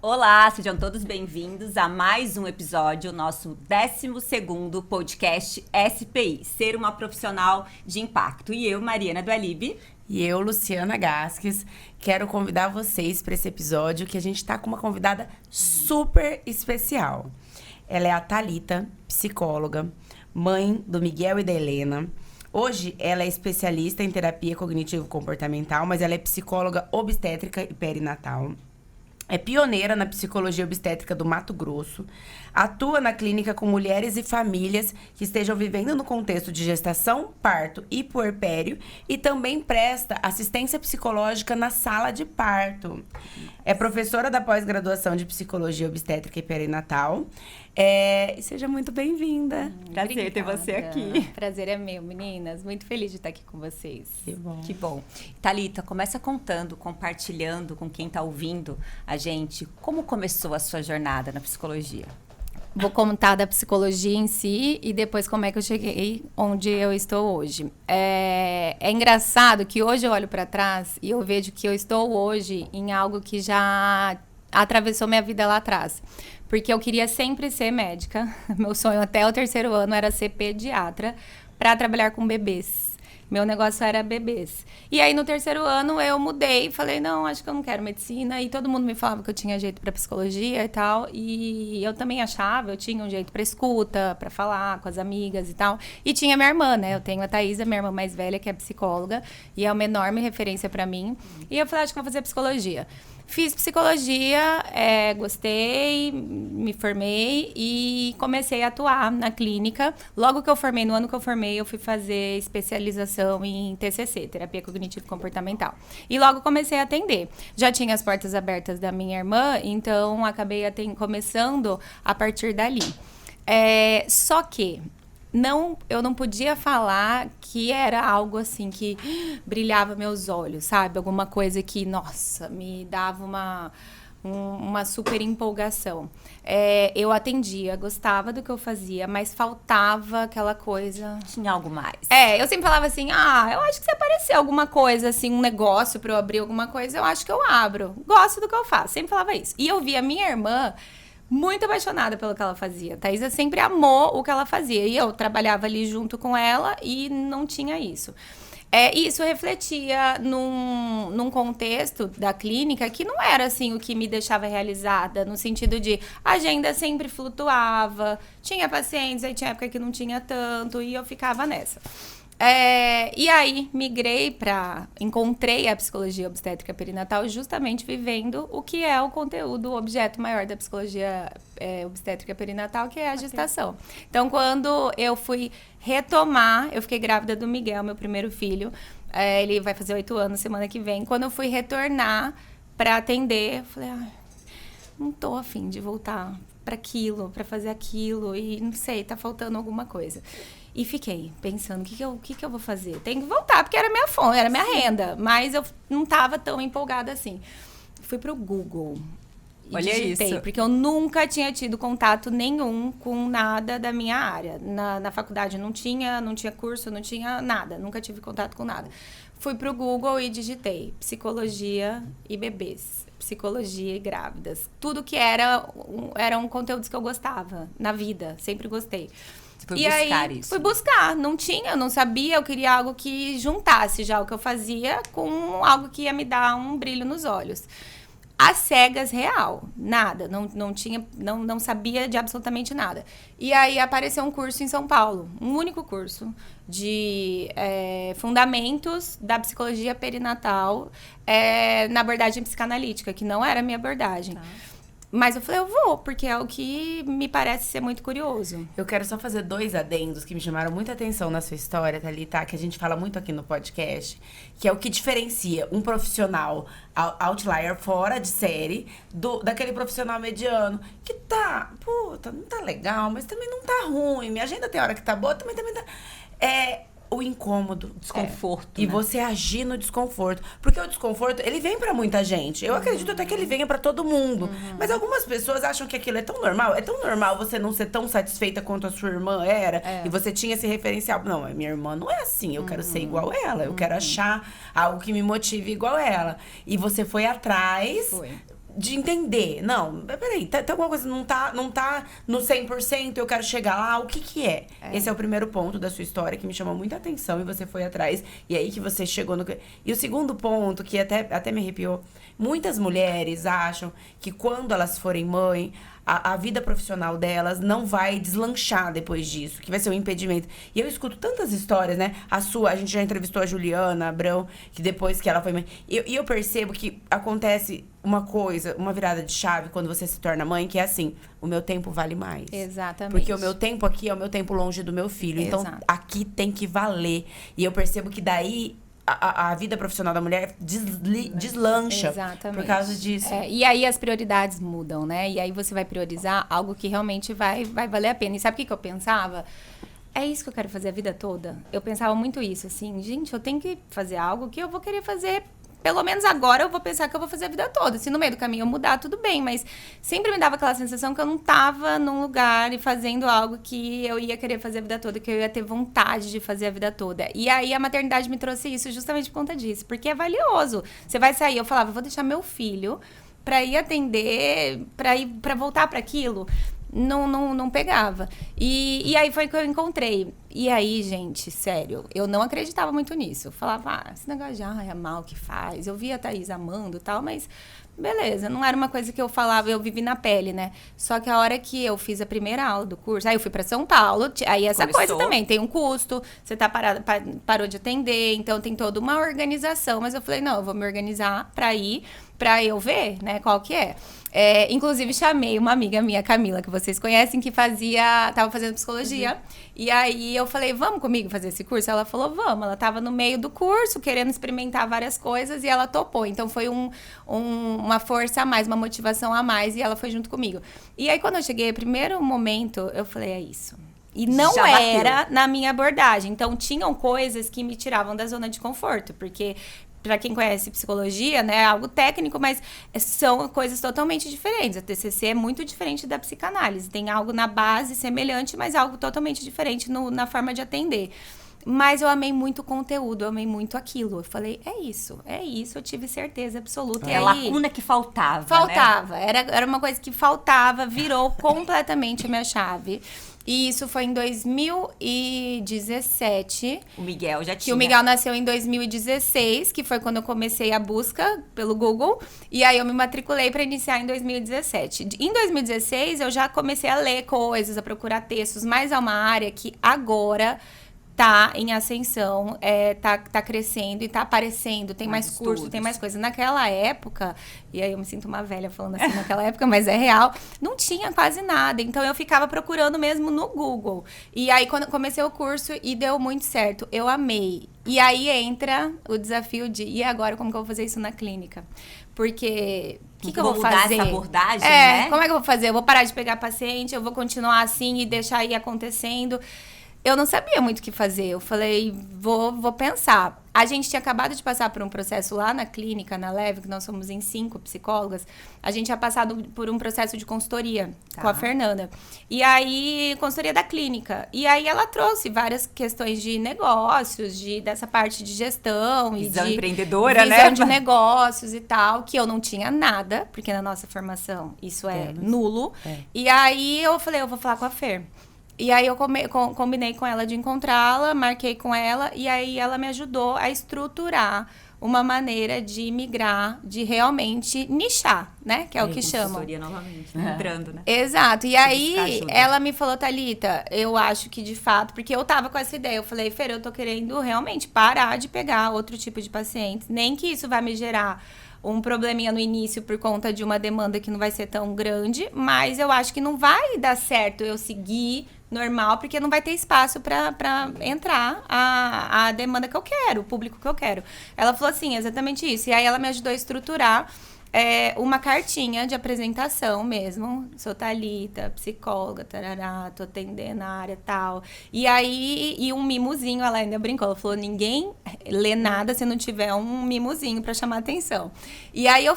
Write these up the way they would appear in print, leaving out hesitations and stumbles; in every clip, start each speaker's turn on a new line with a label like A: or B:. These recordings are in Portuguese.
A: Olá, sejam todos bem-vindos a mais um episódio, nosso 12º podcast SPI, Ser uma Profissional de Impacto. E eu, Mariana Dualib.
B: E eu, Luciana Gasques, quero convidar vocês para esse episódio que a gente está com uma convidada super especial. Ela é a Thalita, psicóloga, mãe do Miguel e da Helena. Hoje, ela é especialista em terapia cognitivo-comportamental, mas ela é psicóloga obstétrica e perinatal. É pioneira na psicologia obstétrica do Mato Grosso. Atua na clínica com mulheres e famílias que estejam vivendo no contexto de gestação, parto e puerpério. E também presta assistência psicológica na sala de parto. É professora da pós-graduação de psicologia obstétrica e perinatal. Seja muito bem-vinda.
A: Prazer ter você aqui.
C: Prazer é meu, meninas. Muito feliz de estar aqui com vocês.
B: Que bom.
A: Que bom. Thalita, começa contando, compartilhando com quem está ouvindo a gente como começou a sua jornada na psicologia.
C: Vou contar da psicologia em si e depois como é que eu cheguei onde eu estou hoje. É engraçado que hoje eu olho para trás e eu vejo que eu estou hoje em algo que já atravessou minha vida lá atrás. Porque eu queria sempre ser médica. Meu sonho até o 3º ano era ser pediatra para trabalhar com bebês. Meu negócio era bebês. E aí, no 3º ano, eu mudei. Falei, não, acho que eu não quero medicina. E todo mundo me falava que eu tinha jeito para psicologia e tal. E eu também achava, eu tinha um jeito para escuta, para falar com as amigas e tal. E tinha minha irmã, né? Eu tenho a Thaísa, minha irmã mais velha, que é psicóloga. E é uma enorme referência para mim. E eu falei, acho que vou fazer psicologia. Fiz psicologia, gostei, me formei e comecei a atuar na clínica. Logo que eu formei, no ano que eu formei, eu fui fazer especialização em TCC, Terapia Cognitivo-Comportamental. E logo comecei a atender. Já tinha as portas abertas da minha irmã, então acabei começando a partir dali. Só que eu não podia falar que era algo assim que brilhava meus olhos, sabe? Alguma coisa que, nossa, me dava uma super empolgação. Eu atendia, gostava do que eu fazia, mas faltava aquela coisa.
A: Tinha algo mais.
C: Eu sempre falava assim, eu acho que se aparecer alguma coisa, assim, um negócio pra eu abrir alguma coisa, eu acho que eu abro. Gosto do que eu faço, sempre falava isso. E eu via a minha irmã muito apaixonada pelo que ela fazia. Thaísa sempre amou o que ela fazia. E eu trabalhava ali junto com ela e não tinha isso. Isso refletia num contexto da clínica que não era assim o que me deixava realizada, no sentido de a agenda sempre flutuava, tinha pacientes, aí tinha época que não tinha tanto, e eu ficava nessa. E aí, encontrei a psicologia obstétrica perinatal justamente vivendo o que é o conteúdo, o objeto maior da psicologia obstétrica perinatal, que é a gestação. Então, quando eu fui retomar, eu fiquei grávida do Miguel, meu primeiro filho, ele vai fazer 8 anos semana que vem. Quando eu fui retornar para atender, eu falei, não tô a fim de voltar para aquilo, para fazer aquilo, e não sei, tá faltando alguma coisa. E fiquei pensando, o que eu vou fazer? Tenho que voltar, porque era minha fonte, era minha renda. Mas eu não estava tão empolgada assim. Fui pro Google e digitei, isso. Porque eu nunca tinha tido contato nenhum com nada da minha área. Na faculdade não tinha curso, não tinha nada. Nunca tive contato com nada. Fui pro Google e digitei psicologia e bebês. Psicologia e grávidas. Tudo que eram conteúdos que eu gostava na vida. Sempre gostei.
A: Fui buscar isso.
C: Fui buscar, eu não sabia, eu queria algo que juntasse já o que eu fazia com algo que ia me dar um brilho nos olhos. Às cegas, real, nada, não sabia de absolutamente nada. E aí apareceu um curso em São Paulo, um único curso de fundamentos da psicologia perinatal na abordagem psicanalítica, que não era a minha abordagem. Tá. Mas eu falei, eu vou, porque é o que me parece ser muito curioso.
B: Eu quero só fazer 2 adendos que me chamaram muita atenção na sua história, Thalita, que a gente fala muito aqui no podcast, que é o que diferencia um profissional outlier fora de série daquele profissional mediano, que não tá legal, mas também não tá ruim. Minha agenda tem hora que tá boa, também tá... O incômodo,
A: desconforto,
B: e você agir no desconforto, porque o desconforto, ele vem pra muita gente, eu acredito até que ele venha pra todo mundo, mas algumas pessoas acham que aquilo é tão normal você não ser tão satisfeita quanto a sua irmã era, e você tinha esse referencial, não, minha irmã não é assim, eu quero ser igual ela, eu quero achar algo que me motive igual ela, e você foi atrás, de entender. Não, peraí, tem alguma coisa não tá no 100%, eu quero chegar lá, o que é? Esse é o primeiro ponto da sua história que me chamou muita atenção e você foi atrás. E aí que você chegou no... E o segundo ponto, que até me arrepiou, muitas mulheres acham que quando elas forem mãe, a vida profissional delas não vai deslanchar depois disso, que vai ser um impedimento. E eu escuto tantas histórias, né? A gente já entrevistou a Juliana Abrão, que depois que ela foi mãe... E eu percebo que acontece uma coisa, uma virada de chave quando você se torna mãe, que é assim, o meu tempo vale mais.
C: Exatamente.
B: Porque o meu tempo aqui é o meu tempo longe do meu filho. Então, aqui tem que valer. E eu percebo que daí... A vida profissional da mulher deslancha.
C: Exatamente.
B: Por causa disso.
C: E aí as prioridades mudam, né? E aí você vai priorizar algo que realmente vai valer a pena. E sabe o que eu pensava? É isso que eu quero fazer a vida toda. Eu pensava muito isso, assim, gente, eu tenho que fazer algo que eu vou querer fazer. Pelo menos agora eu vou pensar que eu vou fazer a vida toda. Se no meio do caminho eu mudar, tudo bem. Mas sempre me dava aquela sensação que eu não tava num lugar e fazendo algo que eu ia querer fazer a vida toda, que eu ia ter vontade de fazer a vida toda. E aí a maternidade me trouxe isso justamente por conta disso. Porque é valioso. Você vai sair, eu falava, vou deixar meu filho pra ir atender, pra voltar pra aquilo. Não pegava. E aí foi que eu encontrei. E aí, gente, sério, eu não acreditava muito nisso. Eu falava, esse negócio de é mal que faz. Eu via a Thaís amando e tal, mas beleza, não era uma coisa que eu falava, eu vivi na pele, né? Só que a hora que eu fiz a primeira aula do curso, aí eu fui pra São Paulo, aí essa coisa também, tem um custo, você tá parou de atender, então tem toda uma organização. Mas eu falei, não, eu vou me organizar pra eu ver, né, qual que é. Inclusive, chamei uma amiga minha, Camila, que vocês conhecem, que tava fazendo psicologia. E aí eu falei, vamos comigo fazer esse curso? Ela falou, vamos. Ela tava no meio do curso, querendo experimentar várias coisas, e ela topou. Então foi uma força a mais, uma motivação a mais, e ela foi junto comigo. E aí, quando eu cheguei, no primeiro momento, eu falei, é isso. E não era na minha abordagem. Então, tinham coisas que me tiravam da zona de conforto, porque... Para quem conhece psicologia, né, é algo técnico, mas são coisas totalmente diferentes. A TCC é muito diferente da psicanálise. Tem algo na base semelhante, mas algo totalmente diferente na forma de atender. Mas eu amei muito o conteúdo, eu amei muito aquilo. Eu falei, é isso, eu tive certeza absoluta.
A: É a lacuna que faltava,
C: Faltava,
A: né?
C: Era uma coisa que faltava, virou completamente a minha chave. E isso foi em 2017.
A: O Miguel já tinha.
C: Que o Miguel nasceu em 2016, que foi quando eu comecei a busca pelo Google. E aí eu me matriculei para iniciar em 2017. Em 2016, eu já comecei a ler coisas, a procurar textos, mas é uma área que agora tá em ascensão, tá crescendo e tá aparecendo, tem mais curso, tem mais coisa. Naquela época, e aí eu me sinto uma velha falando assim, naquela época, mas é real, não tinha quase nada. Então eu ficava procurando mesmo no Google. E aí quando eu comecei o curso e deu muito certo, eu amei. E aí entra o desafio de, e agora como que eu vou fazer isso na clínica? Porque o que eu vou fazer?
A: Essa abordagem, né?
C: Como é que eu vou fazer? Eu vou parar de pegar paciente, eu vou continuar assim e deixar ir acontecendo. Eu não sabia muito o que fazer. Eu falei, vou pensar. A gente tinha acabado de passar por um processo lá na clínica, na Leve, que nós somos em 5 psicólogas. A gente tinha passado por um processo de consultoria com a Fernanda. E aí, consultoria da clínica. E aí, ela trouxe várias questões de negócios, dessa parte de gestão.
A: Visão
C: e
A: empreendedora, né?
C: Visão de negócios e tal, que eu não tinha nada, porque na nossa formação isso é nulo. E aí, eu falei, eu vou falar com a Fer. E aí eu combinei com ela de encontrá-la, marquei com ela, e aí ela me ajudou a estruturar uma maneira de migrar, de realmente nichar, né? Que é o que chamam.
A: Consultoria novamente, entrando, né?
C: Exato. E aí ela me falou, Thalita, eu acho que de fato, porque eu tava com essa ideia, eu falei, Fer, eu tô querendo realmente parar de pegar outro tipo de pacientes, nem que isso vai me gerar um probleminha no início por conta de uma demanda que não vai ser tão grande, mas eu acho que não vai dar certo eu seguir normal, porque não vai ter espaço para entrar a demanda que eu quero, o público que eu quero. Ela falou assim, exatamente isso. E aí ela me ajudou a estruturar uma cartinha de apresentação mesmo. Sou Thalita, psicóloga, tarará, tô atendendo a área tal. E aí, um mimozinho, ela ainda brincou. Ela falou, ninguém lê nada se não tiver um mimozinho para chamar atenção. E aí eu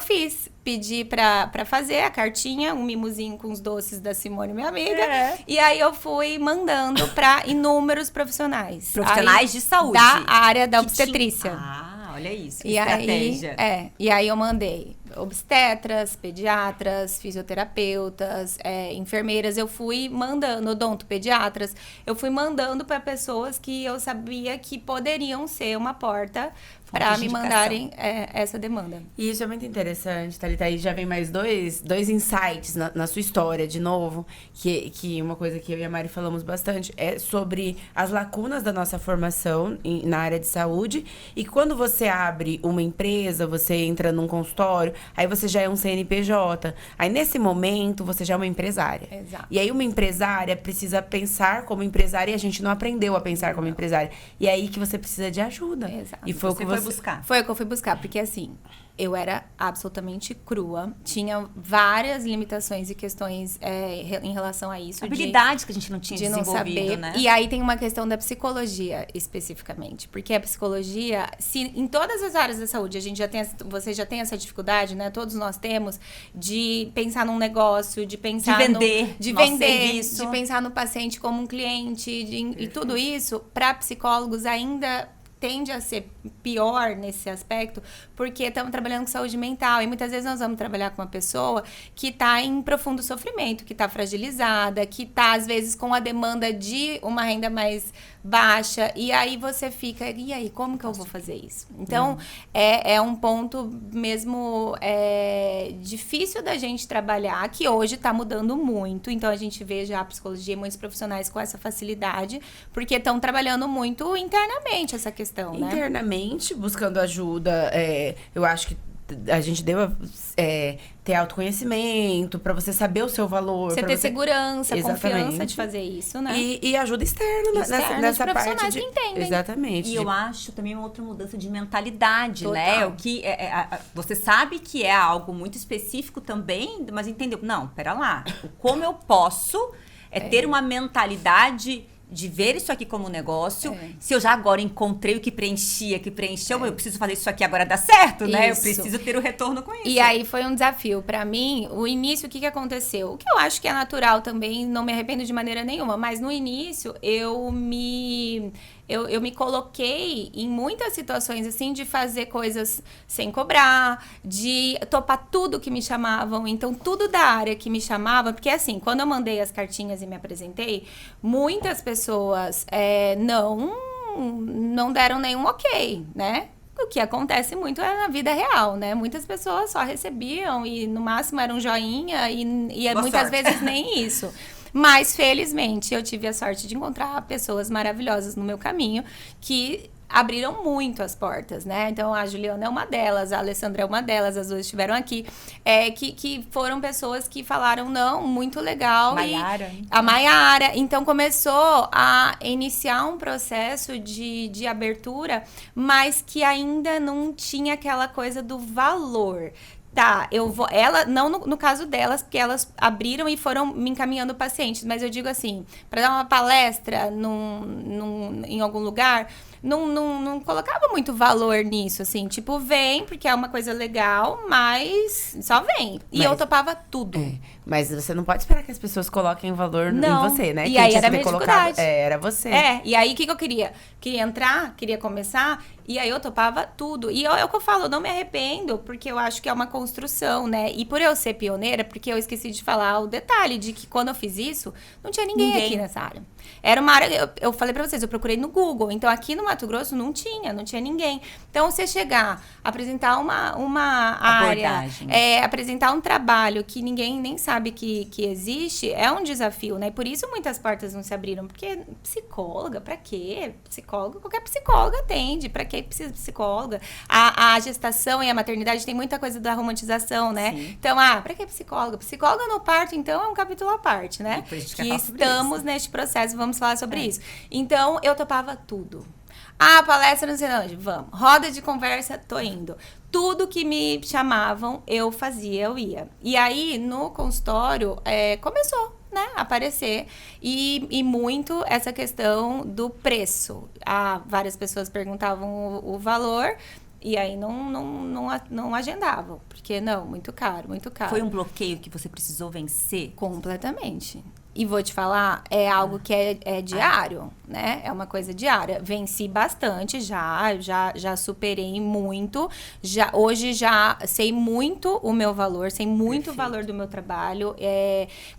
C: pedi pra fazer a cartinha, um mimozinho com os doces da Simone, minha amiga. E aí eu fui mandando pra inúmeros profissionais.
A: Profissionais de saúde.
C: Da área da obstetrícia.
A: Olha isso, que
C: e
A: estratégia.
C: E aí eu mandei obstetras, pediatras, fisioterapeutas, enfermeiras. Eu fui mandando, odontopediatras, eu fui mandando para pessoas que eu sabia que poderiam ser uma porta para me mandarem essa demanda.
B: E isso é muito interessante, Thalita. Aí já vem mais dois insights na sua história, de novo, que uma coisa que eu e a Mari falamos bastante é sobre as lacunas da nossa formação na área de saúde. E quando você abre uma empresa, você entra num consultório, aí você já é um CNPJ. Aí, nesse momento, você já é uma empresária.
C: Exato.
B: E aí, uma empresária precisa pensar como empresária e a gente não aprendeu a pensar como empresária. E é aí que você precisa de ajuda.
C: Exato.
B: E foi o que
A: foi buscar.
C: Foi o que eu fui buscar, porque assim, eu era absolutamente crua, tinha várias limitações e questões em relação a isso.
A: Habilidades que a gente não tinha
C: de não
A: desenvolvido,
C: saber.
A: né?
C: E aí tem uma questão da psicologia, especificamente. Porque a psicologia, se em todas as áreas da saúde, você já tem essa dificuldade, né? Todos nós temos, de pensar num negócio, de pensar
A: de vender,
C: de pensar no paciente como um cliente, e tudo isso, para psicólogos ainda tende a ser pior nesse aspecto, porque estamos trabalhando com saúde mental e muitas vezes nós vamos trabalhar com uma pessoa que está em profundo sofrimento, que está fragilizada, que está às vezes com a demanda de uma renda mais baixa, e aí você fica, e aí, como que eu vou fazer isso? Então, é um ponto mesmo difícil da gente trabalhar, que hoje está mudando muito, então a gente vê já a psicologia e muitos profissionais com essa facilidade, porque estão trabalhando muito internamente essa questão, né?
B: Internamente, buscando ajuda, eu acho que a gente deve ter autoconhecimento, pra você saber o seu valor.
C: Você ter segurança,
B: Exatamente.
C: confiança de fazer isso, né?
B: E ajuda externa nessa
C: de
B: parte.
C: profissionais que entendem.
B: Exatamente.
A: E eu acho também uma outra mudança de mentalidade,
C: Total.
A: né? O que você sabe que é algo muito específico também, mas entendeu? Não, pera lá. Como eu posso ter uma mentalidade de ver isso aqui como um negócio. Se eu já agora encontrei o que preencheu, eu preciso fazer isso aqui agora dar certo, né? Eu
C: Isso.
A: preciso ter o retorno com isso.
C: E aí foi um desafio pra mim. O início, o que aconteceu? O que eu acho que é natural também, não me arrependo de maneira nenhuma, mas no início eu me coloquei em muitas situações, assim, de fazer coisas sem cobrar, de topar tudo que me chamavam. Então, tudo da área que me chamava, porque assim, quando eu mandei as cartinhas e me apresentei, muitas pessoas não deram nenhum ok, né? O que acontece muito na vida real, né? Muitas pessoas só recebiam e no máximo era um joinha e muitas vezes nem isso. Mas, felizmente, eu tive a sorte de encontrar pessoas maravilhosas no meu caminho que abriram muito as portas, né? Então, a Juliana é uma delas, a Alessandra é uma delas, as duas estiveram aqui, que foram pessoas que falaram, não, muito legal.
A: Maiara.
C: A Maiara. Então, começou a iniciar um processo de abertura, mas que ainda não tinha aquela coisa do valor. Tá, não no caso delas, porque elas abriram e foram me encaminhando pacientes, mas eu digo assim, para dar uma palestra em algum lugar, não colocava muito valor nisso, assim, tipo, vem, porque é uma coisa legal, mas só vem. E eu topava tudo.
B: Mas você não pode esperar que as pessoas coloquem valor em você, né?
C: E
B: Quem
C: aí
B: tinha
C: era a
B: que
C: minha
B: ter
C: dificuldade.
B: Era você.
C: E aí o que eu queria? Queria entrar, queria começar, e aí eu topava tudo. E é o que eu falo, eu não me arrependo, porque eu acho que é uma construção, né? E por eu ser pioneira, porque eu esqueci de falar o detalhe de que quando eu fiz isso, não tinha ninguém aqui nessa área. Era uma área, eu falei pra vocês, eu procurei no Google, então aqui no Mato Grosso não tinha ninguém. Então, você chegar, apresentar uma área, apresentar um trabalho que ninguém nem sabe que existe, é um desafio, né? E por isso muitas portas não se abriram, porque psicóloga, pra quê? Psicóloga, qualquer psicóloga atende, pra que precisa de psicóloga? A gestação e a maternidade tem muita coisa da romantização, né? Sim. Então, pra que psicóloga? Psicóloga no parto, então, é um capítulo à parte, né? Que estamos neste processo, vamos falar sobre isso. Então, eu topava tudo. Palestra não sei onde, vamos. Roda de conversa, tô indo. Tudo que me chamavam, eu fazia, eu ia. E aí, no consultório, começou, né, a aparecer. E muito essa questão do preço. Várias pessoas perguntavam o valor. E aí não agendavam, porque não, muito caro, muito caro.
A: Foi um bloqueio que você precisou vencer?
C: Completamente. E vou te falar, é algo que é diário, né? É uma coisa diária. Venci bastante já superei muito. Hoje já sei muito o meu valor, sei muito o valor do meu trabalho.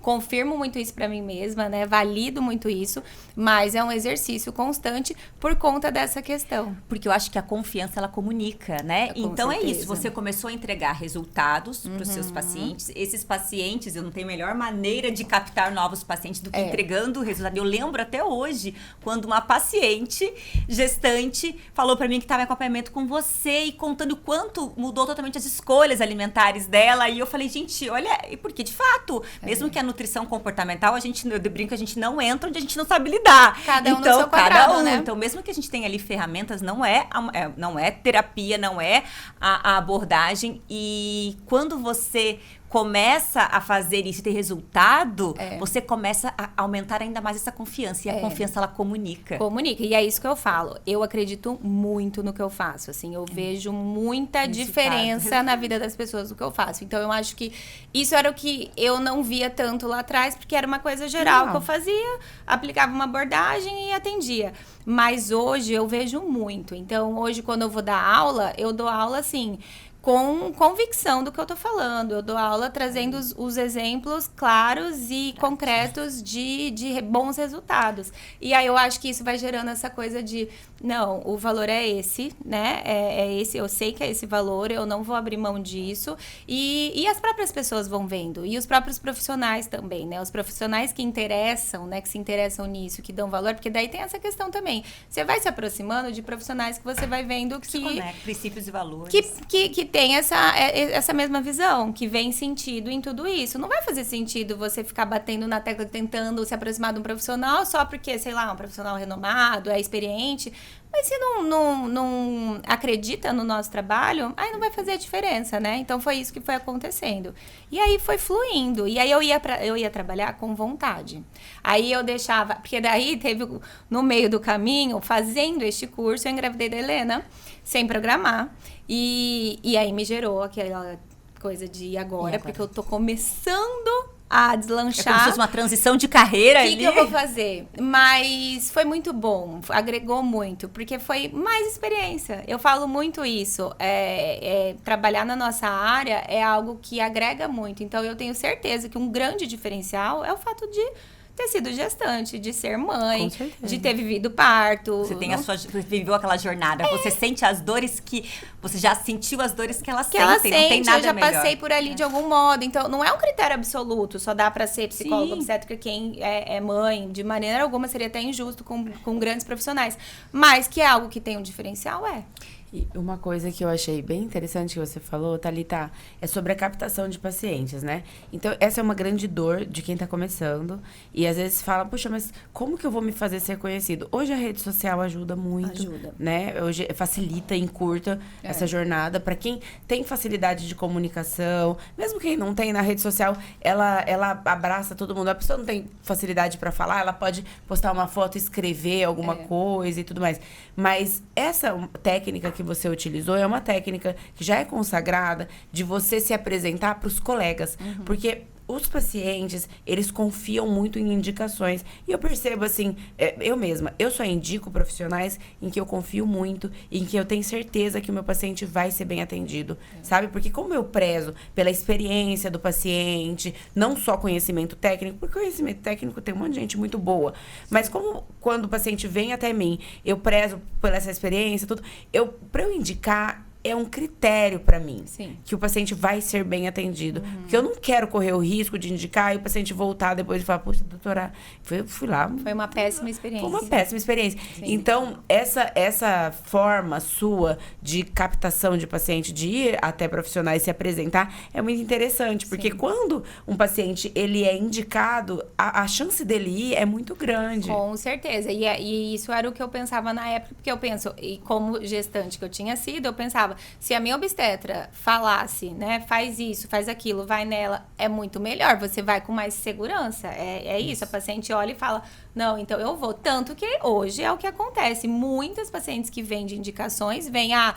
C: Confirmo muito isso pra mim mesma, né? Valido muito isso. Mas é um exercício constante por conta dessa questão.
A: Porque eu acho que a confiança, ela comunica, né? Então
C: certeza.
A: É isso, você começou a entregar resultados para os seus pacientes. Esses pacientes, eu não tenho melhor maneira de captar novos pacientes do que entregando o resultado. Eu lembro até hoje, quando uma paciente gestante falou para mim que estava em acompanhamento com você e contando o quanto mudou totalmente as escolhas alimentares dela. E eu falei, gente, olha, porque de fato, mesmo que a nutrição comportamental, eu brinco, a gente não entra onde a gente não sabe lidar.
C: Cada um no seu quadrado, né?
A: Então, mesmo que a gente tenha ali ferramentas, não é terapia, não é a abordagem. E quando você começa a fazer isso e ter resultado, você começa a aumentar ainda mais essa confiança. E a confiança, ela comunica.
C: Comunica. E é isso que eu falo. Eu acredito muito no que eu faço. Assim, eu vejo muita diferença na vida das pessoas do que eu faço. Então, eu acho que isso era o que eu não via tanto lá atrás, porque era uma coisa geral que eu fazia, aplicava uma abordagem e atendia. Mas hoje eu vejo muito. Então, hoje, quando eu vou dar aula, eu dou aula assim, com convicção do que eu tô falando. Eu dou aula trazendo os exemplos claros e concretos de bons resultados. E aí eu acho que isso vai gerando essa coisa de, não, o valor é esse, né? É esse, eu sei que é esse valor, eu não vou abrir mão disso. E as próprias pessoas vão vendo. E os próprios profissionais também, né? Os profissionais que interessam, né? Que se interessam nisso, que dão valor, porque daí tem essa questão também. Você vai se aproximando de profissionais que você vai vendo que...
A: princípios e valores.
C: Que tem essa mesma visão, que vem sentido em tudo isso. Não vai fazer sentido você ficar batendo na tecla, tentando se aproximar de um profissional só porque, sei lá, um profissional renomado, é experiente. Mas se não acredita no nosso trabalho, aí não vai fazer a diferença, né? Então, foi isso que foi acontecendo. E aí, foi fluindo. E aí, eu ia trabalhar com vontade. Aí, eu deixava... Porque daí, teve, no meio do caminho, fazendo este curso, eu engravidei da Helena, sem programar. E aí, me gerou aquela coisa de agora, porque eu tô começando a deslanchar.
A: É como se fosse uma transição de carreira ali.
C: O que eu vou fazer? Mas foi muito bom, agregou muito, porque foi mais experiência. Eu falo muito isso. Trabalhar na nossa área é algo que agrega muito. Então, eu tenho certeza que um grande diferencial é o fato de ter sido gestante, de ser mãe, de ter vivido parto.
A: Você viveu aquela jornada, você sente as dores que... Você já sentiu as dores que ela sente,
C: não
A: tem nada
C: eu já
A: melhor.
C: passei por ali de algum modo. Então, não é um critério absoluto, só dá pra ser psicóloga, obstétrica, quem é mãe. De maneira alguma, seria até injusto com grandes profissionais. Mas que é algo que tem um diferencial,
B: E uma coisa que eu achei bem interessante que você falou, Thalita, é sobre a captação de pacientes, né? Então, essa é uma grande dor de quem tá começando. E às vezes fala, puxa, mas como que eu vou me fazer ser conhecido? Hoje a rede social ajuda muito, né? Hoje facilita, encurta essa jornada. Para quem tem facilidade de comunicação, mesmo quem não tem na rede social, ela abraça todo mundo. A pessoa não tem facilidade para falar, ela pode postar uma foto, escrever alguma coisa e tudo mais. Mas essa técnica que você utilizou é uma técnica que já é consagrada de você se apresentar para os colegas. Porque os pacientes, eles confiam muito em indicações. E eu percebo, assim, eu mesma, eu só indico profissionais em que eu confio muito, em que eu tenho certeza que o meu paciente vai ser bem atendido, sabe? Porque como eu prezo pela experiência do paciente, não só conhecimento técnico, porque conhecimento técnico tem um monte de gente muito boa, mas como quando o paciente vem até mim, eu prezo por essa experiência, tudo, para eu indicar, é um critério para mim que o paciente vai ser bem atendido. Porque eu não quero correr o risco de indicar e o paciente voltar depois e falar, poxa, doutora, fui lá.
C: Foi uma péssima experiência.
B: Foi uma péssima experiência. Então, essa forma sua de captação de paciente, de ir até profissionais e se apresentar, é muito interessante. Porque quando um paciente ele é indicado, a chance dele ir é muito grande.
C: Com certeza. E isso era o que eu pensava na época, porque eu penso, e como gestante que eu tinha sido, eu pensava, se a minha obstetra falasse, né, faz isso, faz aquilo, vai nela, é muito melhor, você vai com mais segurança, é isso, a paciente olha e fala, não, então eu vou, tanto que hoje é o que acontece, muitas pacientes que vêm de indicações, vêm, a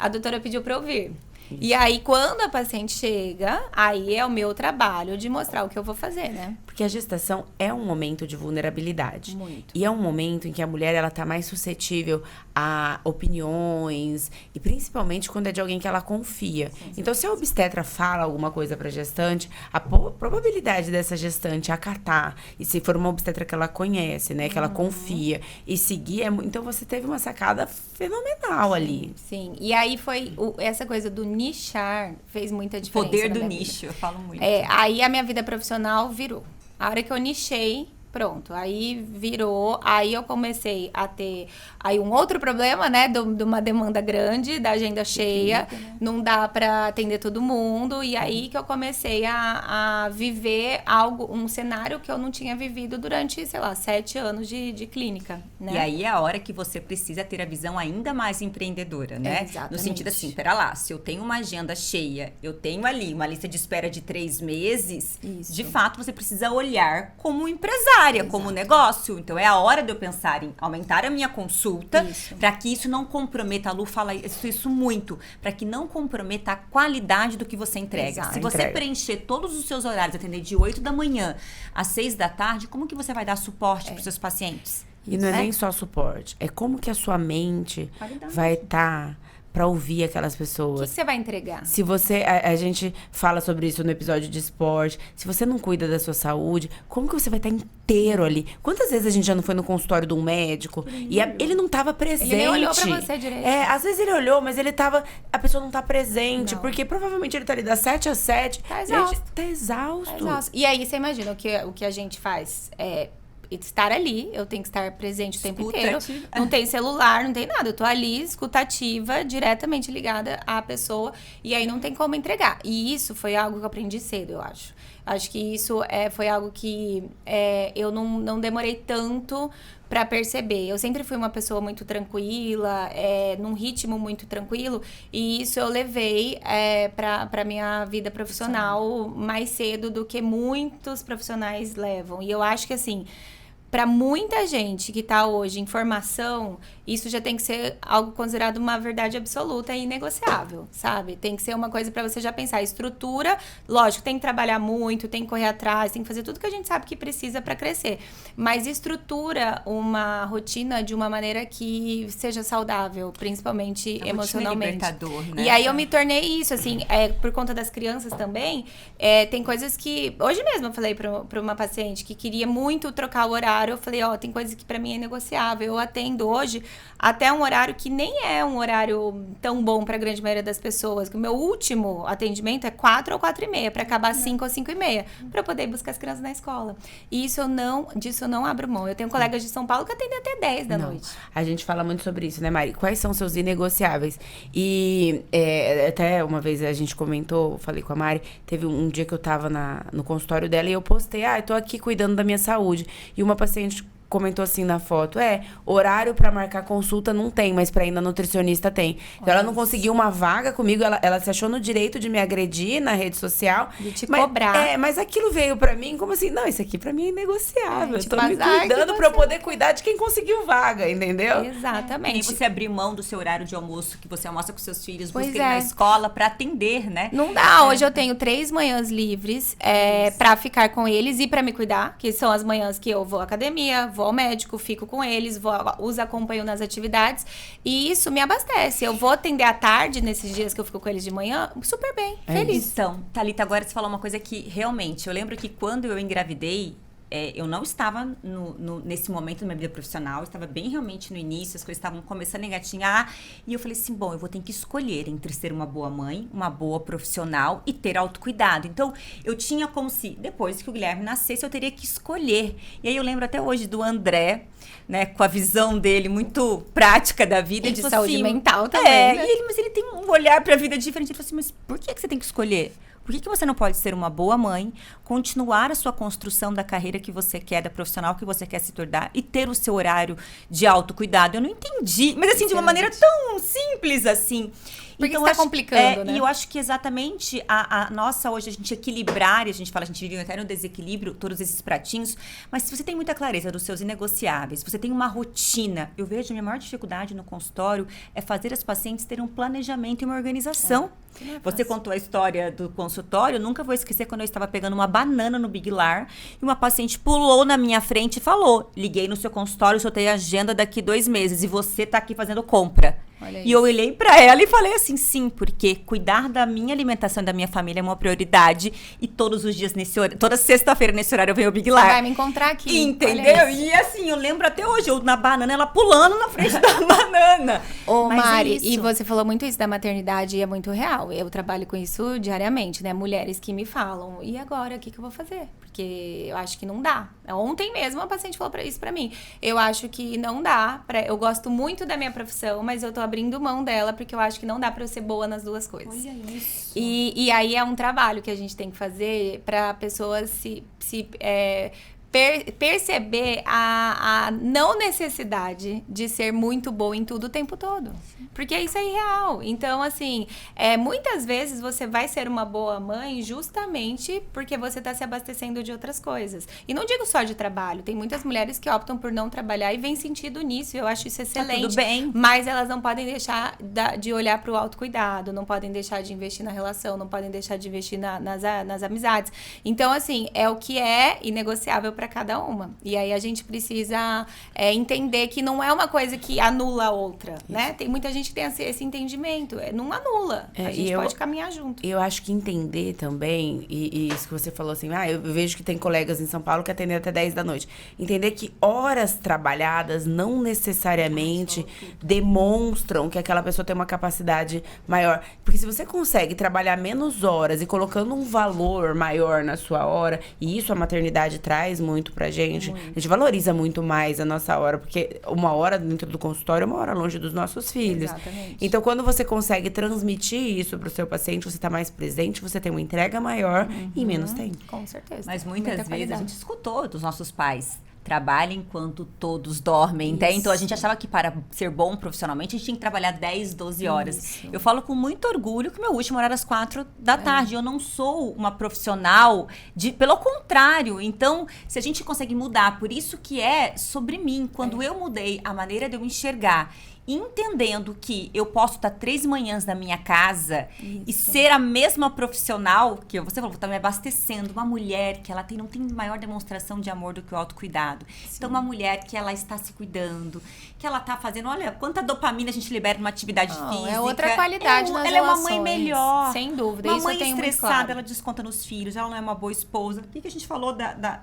C: doutora pediu pra eu vir. E aí, quando a paciente chega, aí é o meu trabalho de mostrar o que eu vou fazer, né?
B: Porque a gestação é um momento de vulnerabilidade.
C: Muito.
B: E é um momento em que a mulher, ela tá mais suscetível a opiniões, e principalmente quando é de alguém que ela confia. Então, se a obstetra fala alguma coisa pra gestante, a probabilidade dessa gestante acatar, e se for uma obstetra que ela conhece, né, que ela confia, e seguir, então você teve uma sacada fenomenal ali.
C: Sim, e aí foi essa coisa do nichar fez muita diferença.
A: Poder
C: na
A: do
C: minha
A: nicho,
C: vida.
A: eu falo muito.
C: Aí a minha vida profissional virou. A hora que eu nichei, pronto, aí virou, aí eu comecei a ter aí um outro problema, né, de uma demanda grande, da agenda cheia, não dá pra atender todo mundo, e aí que eu comecei a viver um cenário que eu não tinha vivido durante, sei lá, 7 anos de clínica, né?
A: E aí é a hora que você precisa ter a visão ainda mais empreendedora, né?
C: Exatamente.
A: No sentido assim, pera lá, se eu tenho uma agenda cheia, eu tenho ali uma lista de espera de 3 meses,
C: Isso.
A: de fato você precisa olhar como empresária, como negócio. Então é a hora de eu pensar em aumentar a minha consulta, para que isso não comprometa, a Lu fala isso muito, para que não comprometa a qualidade do que você entrega.
C: Exato.
A: Se você preencher todos os seus horários, atender de 8 da manhã às 6 da tarde, como que você vai dar suporte para os seus pacientes?
B: E não é nem só suporte, é como que a sua mente
A: Qualidade.
B: vai estar pra ouvir aquelas
C: O
B: pessoas.
C: que você vai entregar?
B: Se você, a gente fala sobre isso no episódio de esporte, se você não cuida da sua saúde, como que você vai estar inteiro ali? Quantas vezes a gente já não foi no consultório de um médico e ele não estava presente?
C: Ele nem olhou pra você direito.
B: Às vezes ele olhou, mas a pessoa não tá presente, porque provavelmente ele tá ali das 7 às 7.
C: Tá exausto.
B: Tá exausto.
C: Exausto. E aí, você imagina, o que a gente faz é estar ali, eu tenho que estar presente o tempo inteiro. Não tem celular, não tem nada. Eu tô ali, escutativa, diretamente ligada à pessoa. E aí não tem como entregar. E isso foi algo que eu aprendi cedo, eu acho. Acho que isso foi algo que eu não demorei tanto pra perceber. Eu sempre fui uma pessoa muito tranquila, num ritmo muito tranquilo, e isso eu levei pra minha vida profissional mais cedo do que muitos profissionais levam. E eu acho que, assim, para muita gente que tá hoje em formação, isso já tem que ser algo considerado uma verdade absoluta e inegociável, sabe? Tem que ser uma coisa para você já pensar. Estrutura, lógico, tem que trabalhar muito, tem que correr atrás, tem que fazer tudo que a gente sabe que precisa para crescer. Mas estrutura uma rotina de uma maneira que seja saudável, principalmente emocionalmente.
A: Libertador, né?
C: E aí eu me tornei isso, assim, por conta das crianças também. Tem coisas que... Hoje mesmo eu falei pra uma paciente que queria muito trocar o horário. Eu falei, tem coisas que pra mim é negociável. Eu atendo hoje até um horário que nem é um horário tão bom pra grande maioria das pessoas. Que o meu último atendimento é 4 ou 4h30, pra acabar 5 ou 5h30, pra eu poder buscar as crianças na escola. E disso eu não abro mão. Eu tenho colegas de São Paulo que atendem até 10 da noite.
B: A gente fala muito sobre isso, né, Mari? Quais são seus inegociáveis? E até uma vez a gente comentou, falei com a Mari, teve um dia que eu tava no consultório dela e eu postei, eu tô aqui cuidando da minha saúde. E uma paciente comentou assim na foto, horário pra marcar consulta não tem, mas pra ir na nutricionista tem. Então ela não conseguiu uma vaga comigo, ela se achou no direito de me agredir na rede social.
C: De te cobrar.
B: Mas aquilo veio pra mim como assim, não, isso aqui pra mim é inegociável. Eu tô me
C: azar
B: cuidando pra eu poder cuidar de quem conseguiu vaga, entendeu?
C: Exatamente.
A: E você abrir mão do seu horário de almoço, que você almoça com seus filhos,
C: Pois
A: busca ele na escola pra atender, né?
C: Não dá. Hoje eu tenho 3 manhãs livres pra ficar com eles e pra me cuidar, que são as manhãs que eu vou à academia, vou ao médico, fico com eles, os acompanho nas atividades, e isso me abastece. Eu vou atender à tarde, nesses dias que eu fico com eles de manhã, super bem, feliz.
A: Então, Thalita, agora você falou uma coisa que realmente, eu lembro que quando eu engravidei, eu não estava nesse momento da minha vida profissional, eu estava bem realmente no início, as coisas estavam começando a engatinhar, e eu falei assim, bom, eu vou ter que escolher entre ser uma boa mãe, uma boa profissional e ter autocuidado. Então, eu tinha como se, depois que o Guilherme nascesse, eu teria que escolher. E aí eu lembro até hoje do André, né, com a visão dele muito prática da vida.
C: E
A: de
C: saúde
A: assim,
C: mental também, né?
A: Mas ele tem um olhar para a vida diferente. Ele falou assim, mas por que você tem que escolher? Por que você não pode ser uma boa mãe, continuar a sua construção da carreira que você quer, da profissional que você quer se tornar e ter o seu horário de autocuidado? Eu não entendi, mas assim, de uma maneira tão simples assim.
C: Por que você tá complicando, né?
A: E eu acho que exatamente a nossa, hoje, a gente equilibrar, e a gente fala, a gente vive até no desequilíbrio, todos esses pratinhos, mas se você tem muita clareza dos seus inegociáveis, se você tem uma rotina, eu vejo a minha maior dificuldade no consultório é fazer as pacientes terem um planejamento e uma organização. Você contou a história do consultório, eu nunca vou esquecer quando eu estava pegando uma banana no Big Lar e uma paciente pulou na minha frente e falou: liguei no seu consultório, soltei a agenda daqui 2 meses e você tá aqui fazendo compra. E eu olhei pra ela e falei assim, sim, porque cuidar da minha alimentação e da minha família é uma prioridade e todos os dias nesse horário, toda sexta-feira nesse horário eu venho ao Big Lar.
C: Você vai me encontrar aqui.
A: Entendeu? E assim, eu lembro até hoje, eu na banana, ela pulando na frente da banana.
C: Ô,
A: Mas
C: Mari,
A: é isso.
C: e você falou muito isso da maternidade e é muito real. Eu trabalho com isso diariamente, né? Mulheres que me falam, e agora, o que eu vou fazer? Porque eu acho que não dá. Ontem mesmo uma paciente falou isso pra mim. Eu acho que não dá. Eu gosto muito da minha profissão, mas eu tô abrindo mão dela porque eu acho que não dá pra eu ser boa nas duas coisas.
A: Olha isso.
C: E aí é um trabalho que a gente tem que fazer pra pessoa perceber a não necessidade de ser muito boa em tudo o tempo todo. Porque isso é irreal. Então, assim, muitas vezes você vai ser uma boa mãe justamente porque você está se abastecendo de outras coisas. E não digo só de trabalho. Tem muitas mulheres que optam por não trabalhar e vêm sentido nisso. Eu acho isso excelente.
A: Tá tudo bem.
C: Mas elas não podem deixar de olhar para o autocuidado, não podem deixar de investir na relação, não podem deixar de investir nas amizades. Então, assim, é o que é inegociável para cada uma. E aí a gente precisa entender que não é uma coisa que anula a outra, né? Tem muita gente que tem esse entendimento. Não anula. A gente pode caminhar junto.
B: Eu acho que entender também, e isso que você falou assim, eu vejo que tem colegas em São Paulo que atendem até 10 da noite. Entender que horas trabalhadas não necessariamente demonstram que aquela pessoa tem uma capacidade maior. Porque se você consegue trabalhar menos horas e colocando um valor maior na sua hora, e isso a maternidade traz muito pra gente, a gente valoriza muito mais a nossa hora, porque uma hora dentro do consultório é uma hora longe dos nossos filhos.
C: Exatamente.
B: Então, quando você consegue transmitir isso pro seu paciente, você tá mais presente, você tem uma entrega maior e menos tempo.
C: Com certeza.
A: Mas muitas
C: Muita
A: vezes
C: qualidade.
A: a gente escutou dos nossos pais. Trabalha enquanto todos dormem, né? Então a gente achava que para ser bom profissionalmente a gente tinha que trabalhar 10, 12 horas.
C: Isso.
A: Eu falo com muito orgulho que meu último horário era às 4 da tarde. Eu não sou uma profissional pelo contrário. Então, se a gente consegue mudar, por isso que é sobre mim. Quando eu mudei a maneira de eu enxergar, entendendo que eu posso estar 3 manhãs na minha casa e ser a mesma profissional que você falou, tá me abastecendo, uma mulher que ela não tem maior demonstração de amor do que o autocuidado. Então, uma mulher que ela está se cuidando, que ela tá fazendo, olha, quanta dopamina a gente libera numa atividade física.
C: É outra qualidade nas
A: ela é uma mãe
C: relações.
A: melhor.
C: Sem dúvida,
A: uma
C: isso
A: mãe
C: eu tenho muito
A: estressada,
C: claro.
A: ela desconta nos filhos, ela não é uma boa esposa. O que a gente falou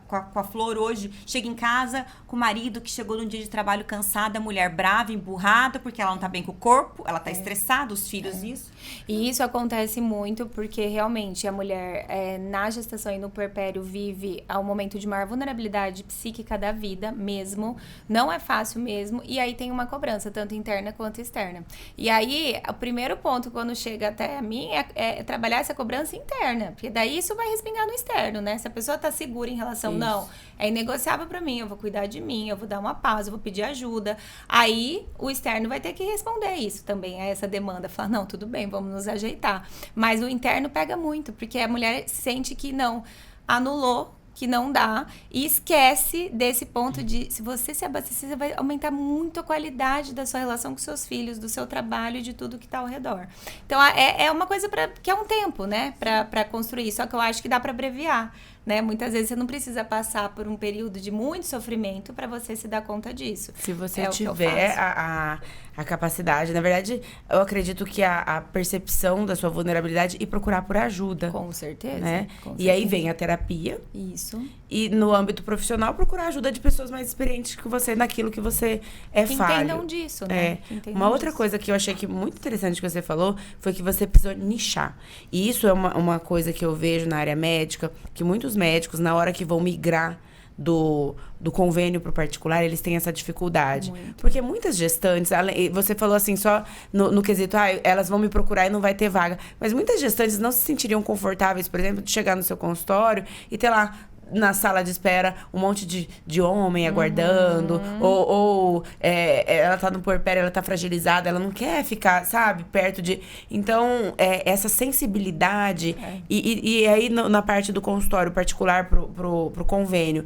A: com a Flor hoje? Chega em casa com o marido que chegou num dia de trabalho cansada, mulher brava, emburrada, porque ela não tá bem com o corpo, ela tá estressada, os filhos, isso.
C: E isso acontece muito porque realmente a mulher na gestação e no puerpério vive ao momento de maior vulnerabilidade psíquica da vida mesmo, não é fácil mesmo, e aí tem uma cobrança, tanto interna quanto externa. E aí, o primeiro ponto quando chega até a mim é trabalhar essa cobrança interna, porque daí isso vai respingar no externo, né? Se a pessoa tá segura em relação, não, é inegociável pra mim, eu vou cuidar de mim, eu vou dar uma pausa, eu vou pedir ajuda, aí o externo vai ter que responder isso também, a essa demanda, falar, não, tudo bem, vamos nos ajeitar. Mas o interno pega muito, porque a mulher sente que não, anulou, que não dá, e esquece desse ponto de, se você se abastecer, você vai aumentar muito a qualidade da sua relação com seus filhos, do seu trabalho e de tudo que tá ao redor. Então, é uma coisa que é um tempo, né, pra construir, só que eu acho que dá pra abreviar, né? Muitas vezes você não precisa passar por um período de muito sofrimento para você se dar conta disso.
B: Se você tiver a capacidade, na verdade, eu acredito que a percepção da sua vulnerabilidade e procurar por ajuda.
C: Com certeza.
B: Né?
C: Com
B: e aí
C: certeza.
B: vem a terapia.
C: Isso.
B: E no âmbito profissional, procurar ajuda de pessoas mais experientes que você naquilo que você
C: que
B: falho.
C: entendam disso, né? Que entendam
B: Uma outra
C: disso.
B: coisa que eu achei que muito interessante que você falou foi que você precisou nichar. E isso é uma coisa que eu vejo na área médica, que muitos médicos, na hora que vão migrar do convênio para o particular, eles têm essa dificuldade.
C: Muito.
B: Porque muitas gestantes, você falou assim, só no quesito, elas vão me procurar e não vai ter vaga. Mas muitas gestantes não se sentiriam confortáveis, por exemplo, de chegar no seu consultório e ter lá na sala de espera um monte de homem aguardando, ou ela tá no puerpério, ela tá fragilizada, ela não quer ficar, sabe, perto de... Então, essa sensibilidade, e aí na parte do consultório particular pro convênio,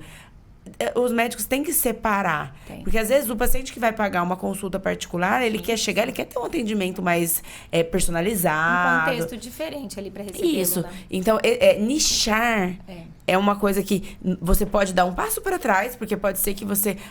B: os médicos têm que separar. Porque às vezes o paciente que vai pagar uma consulta particular, ele quer chegar, ele quer ter um atendimento mais personalizado.
C: Um contexto diferente ali para receber.
B: Isso.
C: Né?
B: Então, nichar é uma coisa que você pode dar um passo para trás, porque pode ser que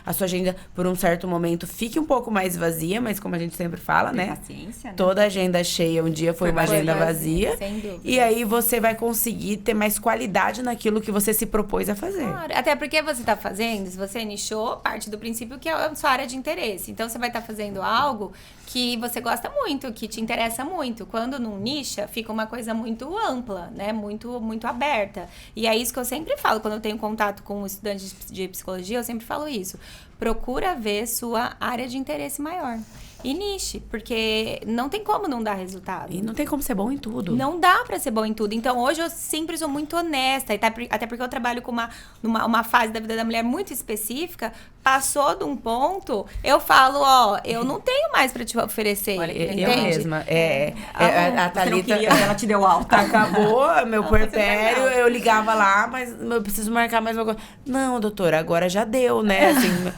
B: a sua agenda, por um certo momento, fique um pouco mais vazia, mas como a gente sempre fala, né?
A: Paciência, né?
B: Toda agenda cheia um dia foi uma agenda vazia.
C: Sem dúvida.
B: E aí você vai conseguir ter mais qualidade naquilo que você se propôs a fazer.
C: Claro, até porque você tá fazendo, se você nichou, parte do princípio que é a sua área de interesse. Então, você vai estar fazendo algo que você gosta muito, que te interessa muito. Quando não nicha, fica uma coisa muito ampla, né? Muito, muito aberta. E é isso que eu sempre falo, quando eu tenho contato com estudantes de psicologia, eu sempre falo isso. Procura ver sua área de interesse maior. E niche, porque não tem como não dar resultado.
B: E não tem como ser bom em tudo.
C: Não dá pra ser bom em tudo. Então, hoje eu sempre sou muito honesta. Até porque eu trabalho com uma fase da vida da mulher muito específica. Passou de um ponto, eu falo, eu não tenho mais pra te oferecer.
A: Olha,
C: entende?
B: Eu mesma. A Thalita...
A: ela te deu alta.
B: Acabou meu puerpério, eu ligava lá, mas eu preciso marcar mais uma coisa. Não, doutora, agora já deu, né? Assim,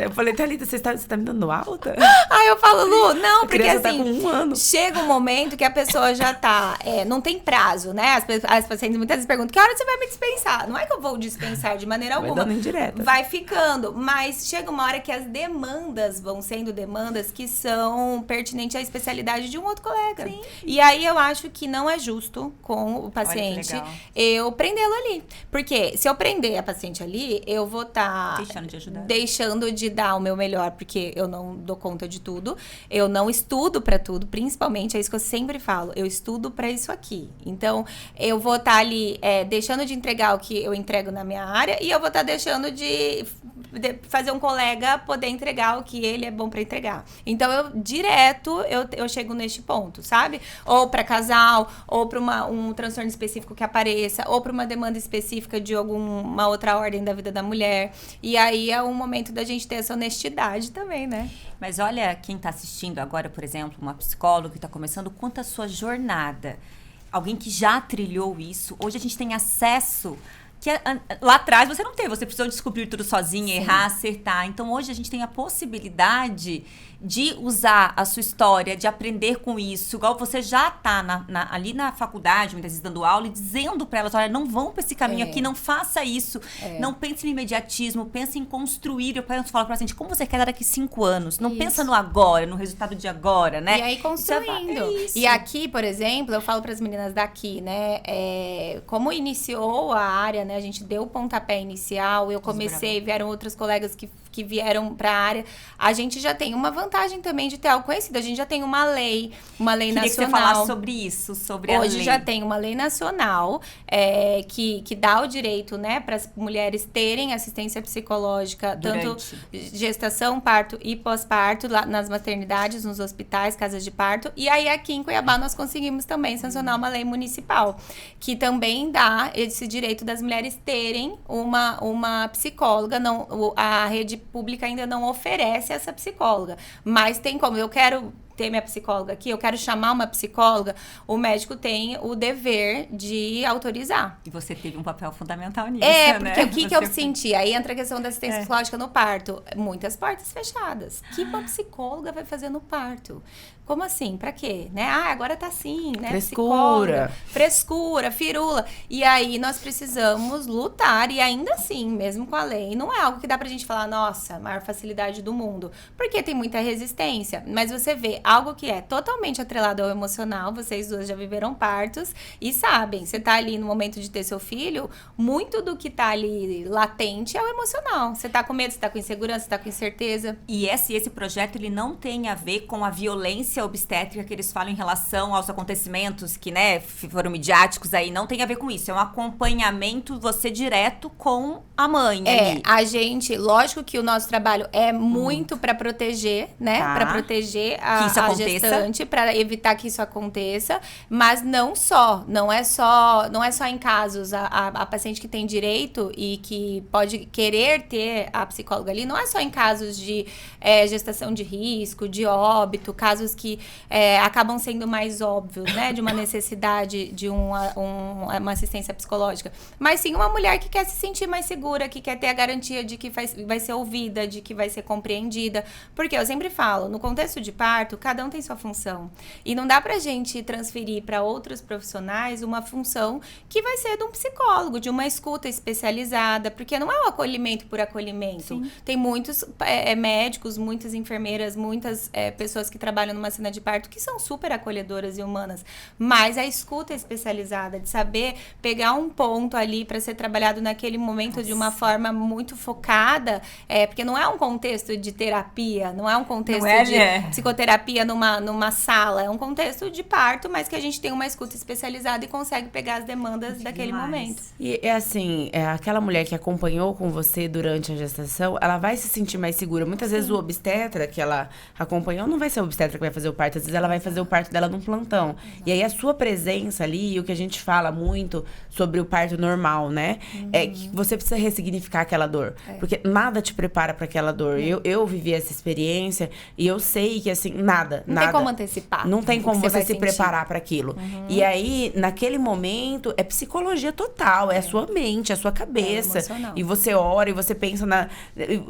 B: eu falei, Thalita, você tá me dando alta?
C: Aí eu falo, Lu, não, porque
B: criança tá
C: assim,
B: com 1 ano.
C: chega um momento que a pessoa já tá, não tem prazo, né? As pacientes muitas vezes perguntam, que hora você vai me dispensar? Não é que eu vou dispensar de maneira alguma.
B: Vai dando indireta.
C: Vai ficando, mas chega uma hora que as demandas vão sendo demandas que são pertinentes à especialidade de um outro colega.
A: Sim.
C: E aí eu acho que não é justo com o paciente
A: legal.
C: eu prendê-lo ali. Porque se eu prender a paciente ali, eu vou estar deixando de dar o meu melhor, porque eu não dou conta de tudo. Eu não estudo pra tudo, principalmente, é isso que eu sempre falo. Eu estudo pra isso aqui. Então, eu vou estar ali deixando de entregar o que eu entrego na minha área e eu vou estar deixando de fazer um colega poder entregar o que ele é bom pra entregar. Então, eu chego neste ponto, sabe? Ou pra casal, ou pra um transtorno específico que apareça, ou pra uma demanda específica de alguma outra ordem da vida da mulher. E aí é um momento da gente ter essa honestidade também, né?
A: Mas olha quem está assistindo agora, por exemplo, uma psicóloga que está começando, conta a sua jornada. Alguém que já trilhou isso. Hoje a gente tem acesso que lá atrás você não teve. Você precisou descobrir tudo sozinha, errar, acertar. Então hoje a gente tem a possibilidade de usar a sua história, de aprender com isso. Igual você já tá ali na faculdade, muitas vezes dando aula, e dizendo para elas, olha, não vão para esse caminho aqui, não faça isso. Não pense no imediatismo, pense em construir. Eu falo para a paciente, como você quer daqui 5 anos? Não pensa no agora, no resultado de agora, né?
C: E aí construindo. E aqui, por exemplo, eu falo para as meninas daqui, né? Como iniciou a área, né? A gente deu o pontapé inicial, eu comecei, vieram outros colegas que vieram para a área, a gente já tem uma vantagem também de ter algo conhecido. A gente já tem uma lei nacional.
A: Queria que você falasse sobre isso, sobre a lei.
C: Hoje já tem uma lei nacional que dá o direito, né, para as mulheres terem assistência psicológica, tanto gestação, parto e pós-parto, lá nas maternidades, nos hospitais, casas de parto. E aí aqui em Cuiabá nós conseguimos também sancionar uma lei municipal, que também dá esse direito das mulheres terem uma psicóloga. Não, a rede pública ainda não oferece essa psicóloga, mas tem como. Eu quero ter minha psicóloga aqui, eu quero chamar uma psicóloga, o médico tem o dever de autorizar.
A: E você teve um papel fundamental nisso,
C: porque o que eu senti? Aí entra a questão da assistência psicológica no parto. Muitas portas fechadas. O que uma psicóloga vai fazer no parto? Como assim? Pra quê? Né? Agora tá assim, né? Frescura, firula. E aí nós precisamos lutar. E ainda assim, mesmo com a lei, não é algo que dá pra gente falar, nossa, maior facilidade do mundo. Porque tem muita resistência. Mas você vê algo que é totalmente atrelado ao emocional. Vocês duas já viveram partos e sabem. Você tá ali no momento de ter seu filho, muito do que tá ali latente é o emocional. Você tá com medo, você tá com insegurança, você tá com incerteza.
A: E esse projeto, ele não tem a ver com a violência obstétrica que eles falam em relação aos acontecimentos que, né, foram midiáticos aí, não tem a ver com isso. É um acompanhamento, você direto com a mãe. Ali.
C: A gente, lógico que o nosso trabalho é muito para proteger, né? Para proteger a
A: isso
C: a
A: aconteça.
C: gestante, para evitar que isso aconteça, mas não é só em casos a paciente que tem direito e que pode querer ter a psicóloga ali, não é só em casos de gestação de risco, de óbito, casos que acabam sendo mais óbvios, né, de uma necessidade de uma assistência psicológica, mas sim uma mulher que quer se sentir mais segura, que quer ter a garantia de que vai ser ouvida, de que vai ser compreendida, porque eu sempre falo, no contexto de parto, cada um tem sua função, e não dá pra gente transferir para outros profissionais uma função que vai ser de um psicólogo, de uma escuta especializada, porque não é o acolhimento por acolhimento. Sim. Tem muitos médicos, muitas enfermeiras, muitas pessoas que trabalham numa cena de parto que são super acolhedoras e humanas, mas a escuta especializada, de saber pegar um ponto ali para ser trabalhado naquele momento de uma forma muito focada, porque não é um contexto de terapia, não é um contexto de psicoterapia numa sala, é um contexto de parto, mas que a gente tem uma escuta especializada e consegue pegar as demandas daquele momento.
B: E assim, aquela mulher que acompanhou com você durante a gestação, ela vai se sentir mais segura. Muitas vezes o obstetra que ela acompanhou não vai ser o obstetra que vai fazer o parto, às vezes ela vai fazer o parto dela num plantão. E aí a sua presença ali, o que a gente fala muito sobre o parto normal, né? É que você precisa ressignificar aquela dor. Porque nada te prepara para aquela dor. Eu vivi essa experiência e eu sei que, assim, nada.
C: Não tem como antecipar.
B: Não tem como você se preparar para aquilo. E aí, naquele momento, é psicologia total. É a sua mente, a sua cabeça. E você ora e você pensa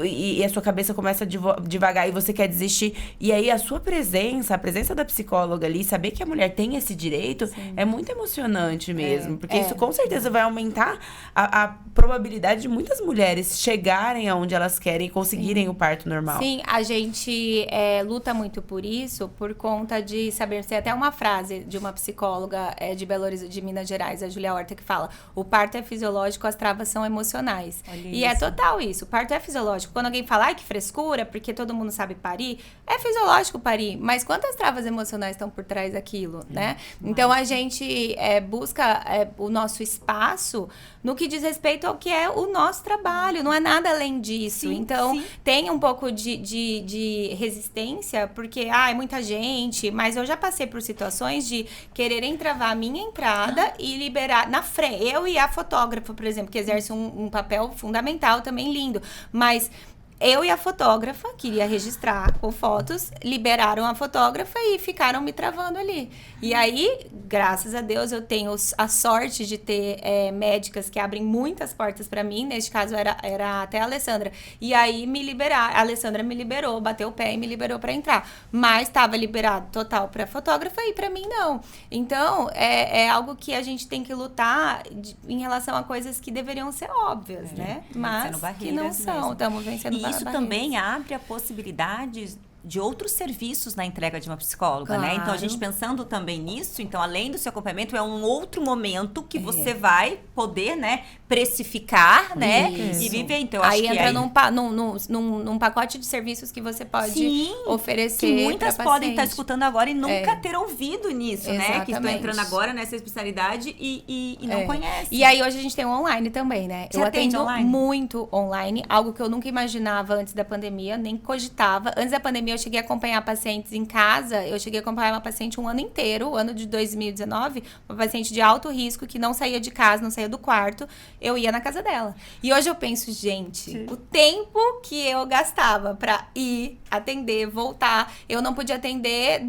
B: e a sua cabeça começa a devagar e você quer desistir. E aí, a sua presença, a presença da psicóloga ali, saber que a mulher tem esse direito, é muito emocionante mesmo. Porque isso, com certeza, vai aumentar a probabilidade de muitas mulheres chegarem aonde elas querem e conseguirem o parto normal.
C: Sim, a gente luta muito por isso, por conta de saber... Tem até uma frase de uma psicóloga de Belo Horizonte, de Minas Gerais, a Julia Horta, que fala: o parto é fisiológico, as travas são emocionais. E é total isso. O parto é fisiológico. Quando alguém fala, ai, que frescura, porque todo mundo sabe parir, é fisiológico parir. Mas quantas travas emocionais estão por trás daquilo, né? Então, a gente busca o nosso espaço no que diz respeito ao que é o nosso trabalho. Não é nada além disso. Então, tem um pouco de resistência, porque, é muita gente, mas eu já passei por situações de quererem travar a minha entrada e liberar na frente. Eu e a fotógrafa, por exemplo, que exerce um papel fundamental também lindo. Mas eu e a fotógrafa, queria registrar com fotos, liberaram a fotógrafa e ficaram me travando ali. E aí, graças a Deus, eu tenho a sorte de ter médicas que abrem muitas portas para mim. Neste caso, era até a Alessandra. E aí, a Alessandra me liberou, bateu o pé e me liberou para entrar. Mas estava liberado total para a fotógrafa e para mim não. Então, é algo que a gente tem que lutar em relação a coisas que deveriam ser óbvias, né? Mas que não são. Estamos vencendo
A: isso também abre a possibilidade de outros serviços na entrega de uma psicóloga, né? Então, a gente pensando também nisso, então, além do seu acompanhamento, é um outro momento que você vai poder, né, precificar, né? E viver. Então,
C: aí acho que entra num pacote de serviços que você pode oferecer.
A: Que muitas podem estar escutando agora e nunca ter ouvido nisso, né? Que estão entrando agora nessa especialidade e não conhecem.
C: E aí, hoje a gente tem o online também, né? Eu atendo muito online, algo que eu nunca imaginava antes da pandemia, nem cogitava. Antes da pandemia, eu cheguei a acompanhar pacientes em casa. Eu cheguei a acompanhar uma paciente um ano inteiro, o ano de 2019, uma paciente de alto risco que não saía de casa, não saía do quarto. Eu ia na casa dela. E hoje eu penso, gente, o tempo que eu gastava pra ir, atender, voltar, eu não podia atender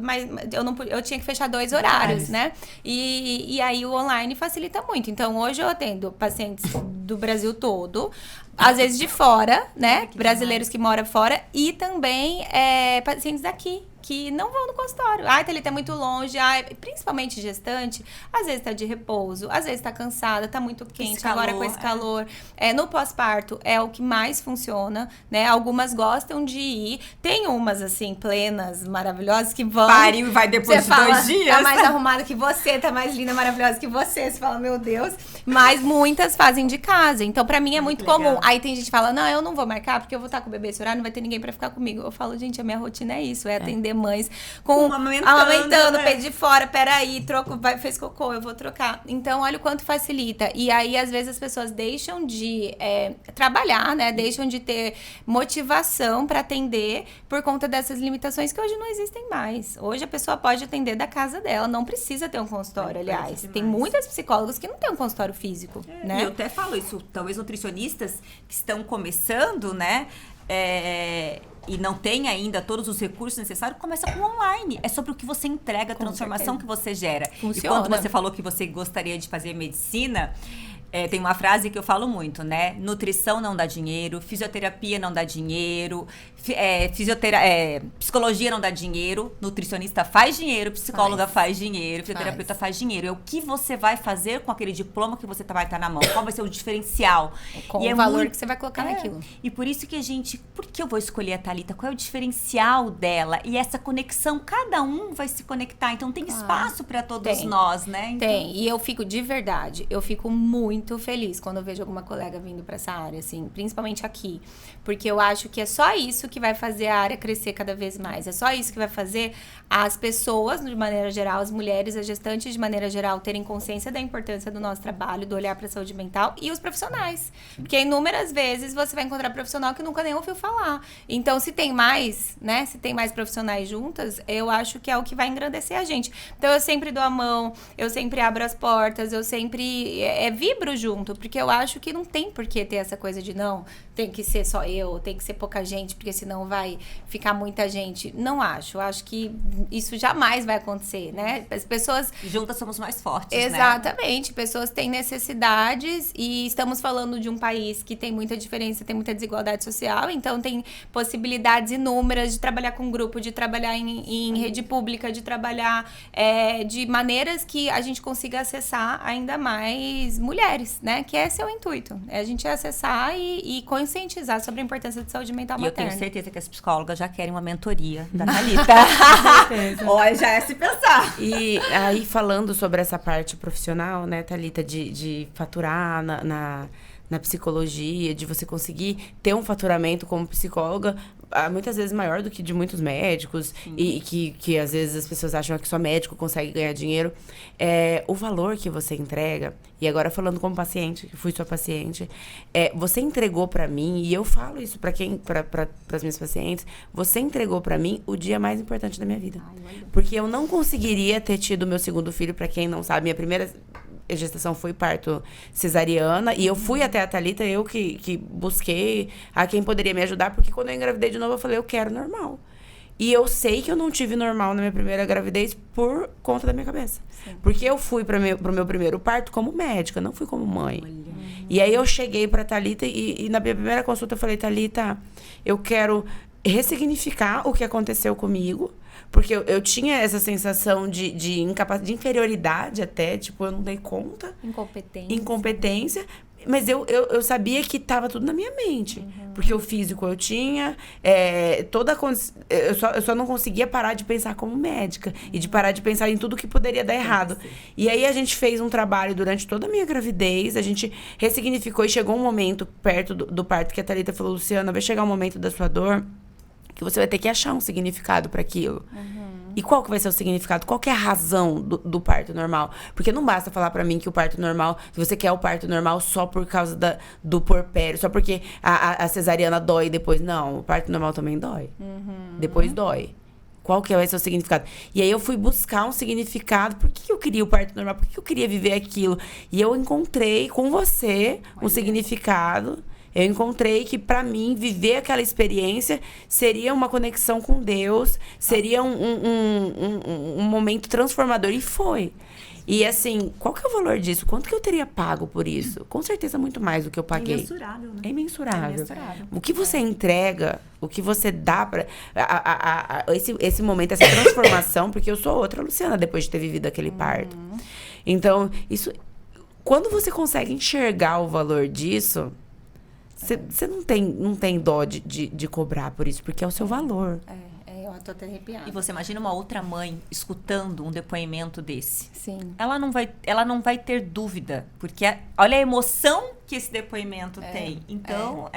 C: mas eu tinha que fechar 2 horários, né? E aí o online facilita muito. Então, hoje eu atendo pacientes do Brasil todo, às vezes de fora, né? Brasileiros que moram fora e também pacientes daqui, que não vão no consultório. Thalita, é muito longe. Principalmente gestante, às vezes tá de repouso, às vezes tá cansada, tá muito quente, agora com esse calor. No pós-parto é o que mais funciona, né? Algumas gostam de ir. Tem umas, assim, plenas, maravilhosas, que vão...
A: Pariu e vai depois de 2 dias.
C: Tá mais arrumada que você, tá mais linda, maravilhosa que você. Você fala, meu Deus. Mas muitas fazem de casa. Então, pra mim, é muito comum. Aí tem gente que fala, não, eu não vou marcar porque eu vou estar com o bebê esse horário, não vai ter ninguém pra ficar comigo. Eu falo, gente, a minha rotina é isso, é atender atender mães com amamentando, pé de fora, peraí, fez cocô, eu vou trocar. Então, olha o quanto facilita. E aí, às vezes, as pessoas deixam de trabalhar, né? Deixam de ter motivação para atender por conta dessas limitações que hoje não existem mais. Hoje a pessoa pode atender da casa dela, não precisa ter um consultório, aliás. Tem muitas psicólogas que não têm um consultório físico, né?
A: E eu até falo isso, talvez nutricionistas que estão começando, né? E não tem ainda todos os recursos necessários, começa com online. É sobre o que você entrega, a transformação que você gera.
C: Funciona.
A: E quando você falou que você gostaria de fazer medicina, tem uma frase que eu falo muito, né? Nutrição não dá dinheiro, fisioterapia não dá dinheiro, psicologia não dá dinheiro, nutricionista faz dinheiro, psicóloga faz dinheiro, fisioterapeuta faz dinheiro. É o que você vai fazer com aquele diploma que você vai estar na mão? Qual vai ser o diferencial?
C: Com o valor que você vai colocar naquilo.
A: E por isso que por que eu vou escolher a Thalita? Qual é o diferencial dela? E essa conexão, cada um vai se conectar. Então tem espaço para todos nós, né? Então...
C: Tem. E eu fico muito feliz quando eu vejo alguma colega vindo para essa área, assim, principalmente aqui. Porque eu acho que é só isso que vai fazer a área crescer cada vez mais. É só isso que vai fazer as pessoas, de maneira geral, as mulheres, as gestantes, de maneira geral, terem consciência da importância do nosso trabalho, do olhar para a saúde mental e os profissionais. Porque inúmeras vezes você vai encontrar profissional que nunca nem ouviu falar. Então, se tem mais, né? Se tem mais profissionais juntas, eu acho que é o que vai engrandecer a gente. Então, eu sempre dou a mão, eu sempre abro as portas, eu sempre vibro junto, porque eu acho que não tem por que ter essa coisa de não, tem que ser só eu, tem que ser pouca gente, porque senão vai ficar muita gente. Não acho. Eu acho que isso jamais vai acontecer, né? As pessoas...
A: Juntas somos mais fortes,
C: Exatamente.
A: Né?
C: Pessoas têm necessidades e estamos falando de um país que tem muita diferença, tem muita desigualdade social, então tem possibilidades inúmeras de trabalhar com grupo, de trabalhar em rede pública, de trabalhar de maneiras que a gente consiga acessar ainda mais mulheres, né? Que esse é o intuito. É a gente acessar e conscientizar sobre a importância de saúde mental materna.
A: Eu tenho certeza que as psicólogas já querem uma mentoria da Thalita. Olha, já é se pensar.
B: E aí, falando sobre essa parte profissional, né, Thalita, de faturar na psicologia, de você conseguir ter um faturamento como psicóloga, muitas vezes maior do que de muitos médicos, e que às vezes as pessoas acham que só médico consegue ganhar dinheiro. O valor que você entrega, e agora falando como paciente, que fui sua paciente, você entregou pra mim, e eu falo isso pra as minhas pacientes, você entregou pra mim o dia mais importante da minha vida. Porque eu não conseguiria ter tido meu segundo filho, pra quem não sabe, minha primeira gestação foi parto cesariana, e eu fui até a Thalita, eu que busquei a quem poderia me ajudar, porque quando eu engravidei de novo, eu falei, eu quero normal. E eu sei que eu não tive normal na minha primeira gravidez por conta da minha cabeça. Sim. Porque eu fui pro meu primeiro parto como médica, não fui como mãe. E aí eu cheguei pra Thalita e na minha primeira consulta eu falei, Thalita, eu quero ressignificar o que aconteceu comigo, porque eu tinha essa sensação de inferioridade até, tipo, eu não dei conta. Incompetência. Mas eu sabia que estava tudo na minha mente. Porque o físico eu tinha, eu só não conseguia parar de pensar como médica. E de parar de pensar em tudo que poderia dar errado. E aí a gente fez um trabalho durante toda a minha gravidez, a gente ressignificou e chegou um momento perto do parto que a Thalita falou, Luciana, vai chegar um momento da sua dor que você vai ter que achar um significado para aquilo. E qual que vai ser o significado? Qual que é a razão do parto normal? Porque não basta falar pra mim que o parto normal, se você quer o parto normal só por causa do porpério, só porque a cesariana dói depois. Não, o parto normal também dói. Depois dói. Qual que vai ser o significado? E aí eu fui buscar um significado. Por que eu queria o parto normal? Por que eu queria viver aquilo? E eu encontrei com você um significado. Eu encontrei que, pra mim, viver aquela experiência seria uma conexão com Deus, seria um momento transformador. E foi. E, assim, qual que é o valor disso? Quanto que eu teria pago por isso? Com certeza, muito mais do que eu paguei.
A: É imensurável, né?
B: É imensurável. O que você entrega, o que você dá pra... esse momento, essa transformação, porque eu sou outra Luciana depois de ter vivido aquele parto. Então, isso... Quando você consegue enxergar o valor disso... Você não tem dó de cobrar por isso, porque é o seu valor.
C: Eu tô até arrepiada.
A: E você imagina uma outra mãe escutando um depoimento desse.
C: Sim.
A: Ela não vai ter dúvida, porque olha a emoção que esse depoimento tem. Então,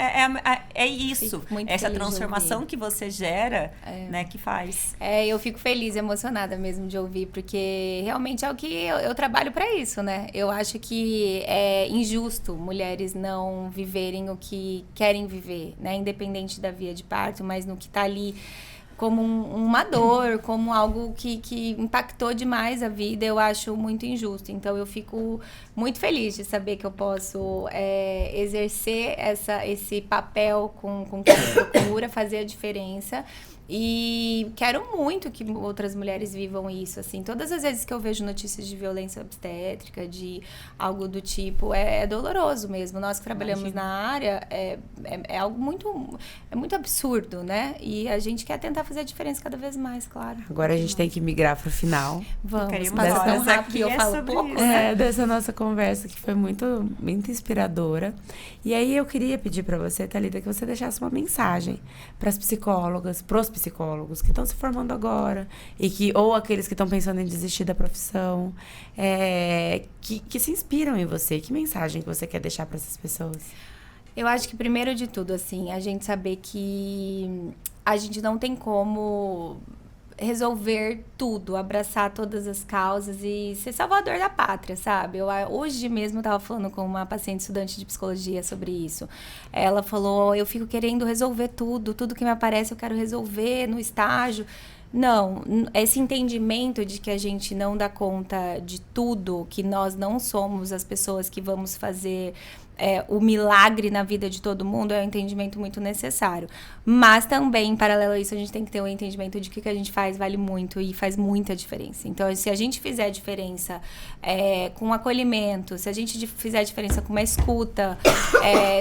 A: é isso. Essa transformação que você gera, né, que faz.
C: Eu fico feliz, emocionada mesmo de ouvir, porque realmente é o que eu trabalho para isso, né? Eu acho que é injusto mulheres não viverem o que querem viver, né? Independente da via de parto, mas no que tá ali como uma dor, como algo que impactou demais a vida, eu acho muito injusto. Então, eu fico muito feliz de saber que eu posso exercer esse papel com quem procura fazer a diferença. E quero muito que outras mulheres vivam isso, assim. Todas as vezes que eu vejo notícias de violência obstétrica, de algo do tipo, é doloroso mesmo. Nós que trabalhamos na área, é algo muito absurdo, né? E a gente quer tentar fazer a diferença cada vez mais, claro.
B: Agora a gente tem que migrar pro final.
C: Vamos, passa tão rápido que eu falo pouco, né?
B: Dessa nossa conversa, que foi muito, muito inspiradora. E aí eu queria pedir pra você, Thalita, que você deixasse uma mensagem pras psicólogas, pros psicólogos que estão se formando agora ou aqueles que estão pensando em desistir da profissão, que se inspiram em você. Que mensagem que você quer deixar para essas pessoas?
C: Eu acho que primeiro de tudo, assim, a gente saber que a gente não tem como resolver tudo, abraçar todas as causas e ser salvador da pátria, sabe? Hoje mesmo eu tava falando com uma paciente estudante de psicologia sobre isso. Ela falou, eu fico querendo resolver tudo que me aparece eu quero resolver no estágio. Não, esse entendimento de que a gente não dá conta de tudo, que nós não somos as pessoas que vamos fazer o milagre na vida de todo mundo, é um entendimento muito necessário. Mas também, em paralelo a isso, a gente tem que ter um entendimento de que o que a gente faz vale muito e faz muita diferença. Então, se a gente fizer a diferença com acolhimento, se a gente fizer a diferença com uma escuta,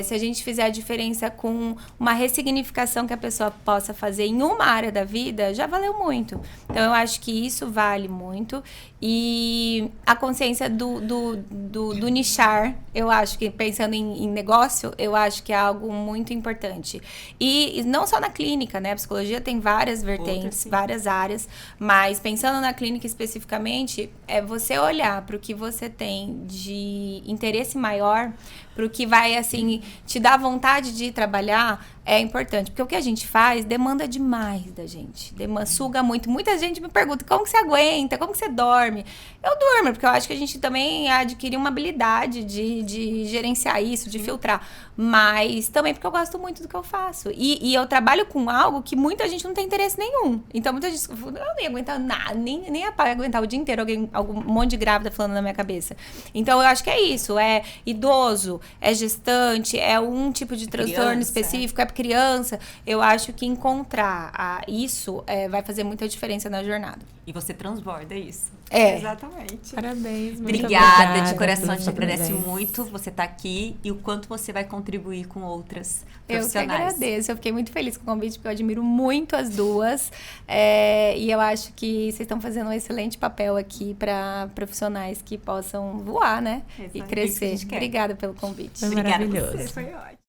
C: se a gente fizer a diferença com uma ressignificação que a pessoa possa fazer em uma área da vida, já valeu muito. Então, eu acho que isso vale muito. E a consciência do nichar, eu acho que, pensando em negócio, eu acho que é algo muito importante. E não só na clínica, né? A psicologia tem várias vertentes, várias áreas, mas pensando na clínica especificamente, é você olhar para o que você tem de interesse maior, para o que vai, assim, te dar vontade de trabalhar, é importante. Porque o que a gente faz demanda demais da gente. Suga muito. Muita gente me pergunta, como que você aguenta? Como que você dorme? Eu durmo, porque eu acho que a gente também adquire uma habilidade de gerenciar isso, de filtrar. Mas também porque eu gosto muito do que eu faço. E eu trabalho com algo que muita gente não tem interesse nenhum. Então, muita gente fala, eu não ia aguentar nada, nem ia aguentar o dia inteiro um monte de grávida falando na minha cabeça. Então, eu acho que é isso. É idoso, é gestante, é um tipo de transtorno específico, é criança. Eu acho que encontrar isso vai fazer muita diferença na jornada.
A: E você transborda isso.
C: Exatamente.
B: Parabéns.
A: Obrigada, de coração. A gente agradece muito você estar aqui e o quanto você vai contribuir com outras profissionais.
C: Eu que agradeço. Eu fiquei muito feliz com o convite, porque eu admiro muito as duas. E eu acho que vocês estão fazendo um excelente papel aqui para profissionais que possam voar, né? E crescer. Obrigada pelo convite.
B: Foi maravilhoso.
A: Foi ótimo.